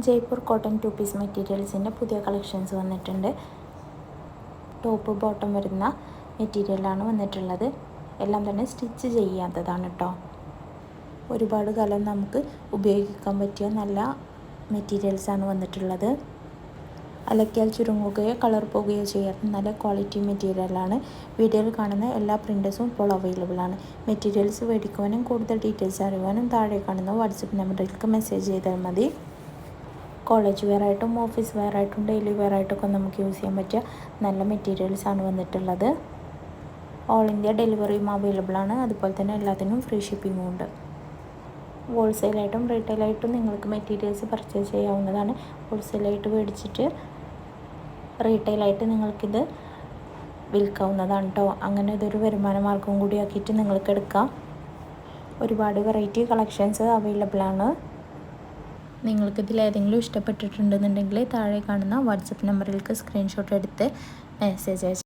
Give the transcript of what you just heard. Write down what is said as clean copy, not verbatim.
Jaipur cotton 2 piece മെറ്റീരിയൽസിൻ്റെ പുതിയ collections വന്നിട്ടുണ്ട്. Top bottom വരുന്ന മെറ്റീരിയലാണ് വന്നിട്ടുള്ളത്. എല്ലാം തന്നെ സ്റ്റിച്ച് ചെയ്യാത്തതാണ് കേട്ടോ. ഒരുപാട് കാലം നമുക്ക് ഉപയോഗിക്കാൻ പറ്റിയ നല്ല മെറ്റീരിയൽസാണ് വന്നിട്ടുള്ളത്. അലക്കിയാൽ ചുരുങ്ങുകയോ കളർ പോകുകയോ ചെയ്യാത്ത നല്ല ക്വാളിറ്റി മെറ്റീരിയലാണ്. വീഡിയോയിൽ കാണുന്ന എല്ലാ പ്രിൻറ്റേഴ്സും ഇപ്പോൾ അവൈലബിൾ ആണ്. മെറ്റീരിയൽസ് മേടിക്കുവാനും കൂടുതൽ ഡീറ്റെയിൽസ് അറിയുവാനും താഴെ കാണുന്ന വാട്സപ്പ് നമ്പറിലേക്ക് മെസ്സേജ് ചെയ്താൽ മതി. കോളേജ് വെയർ ആയിട്ടും ഓഫീസ് വെയർ ആയിട്ടും ഡെയിലി വെയർ ആയിട്ടൊക്കെ നമുക്ക് യൂസ് ചെയ്യാൻ പറ്റിയ നല്ല മെറ്റീരിയൽസാണ് വന്നിട്ടുള്ളത്. ഓൾ ഇന്ത്യ ഡെലിവറിയും അവൈലബിൾ ആണ്. അതുപോലെ തന്നെ എല്ലാത്തിനും ഫ്രീ ഷിപ്പിങ്ങും ഉണ്ട്. ഹോൾസെയിലായിട്ടും റീറ്റെയിലായിട്ടും നിങ്ങൾക്ക് മെറ്റീരിയൽസ് പർച്ചേസ് ചെയ്യാവുന്നതാണ്. ഹോൾസെയിലായിട്ട് മേടിച്ചിട്ട് റീറ്റെയിലായിട്ട് നിങ്ങൾക്കിത് വിൽക്കാവുന്നതാണ് കേട്ടോ. അങ്ങനെ ഇതൊരു വരുമാന മാർഗം കൂടി ആക്കിയിട്ട് നിങ്ങൾക്ക് എടുക്കാം. ഒരുപാട് വെറൈറ്റി കളക്ഷൻസ് അവൈലബിൾ ആണ്. നിങ്ങൾക്കിതിൽ ഏതെങ്കിലും ഇഷ്ടപ്പെട്ടിട്ടുണ്ടെന്നുണ്ടെങ്കിൽ താഴെ കാണുന്ന വാട്സപ്പ് നമ്പറിലേക്ക് സ്ക്രീൻഷോട്ട് എടുത്ത് മെസ്സേജ് അയച്ചു.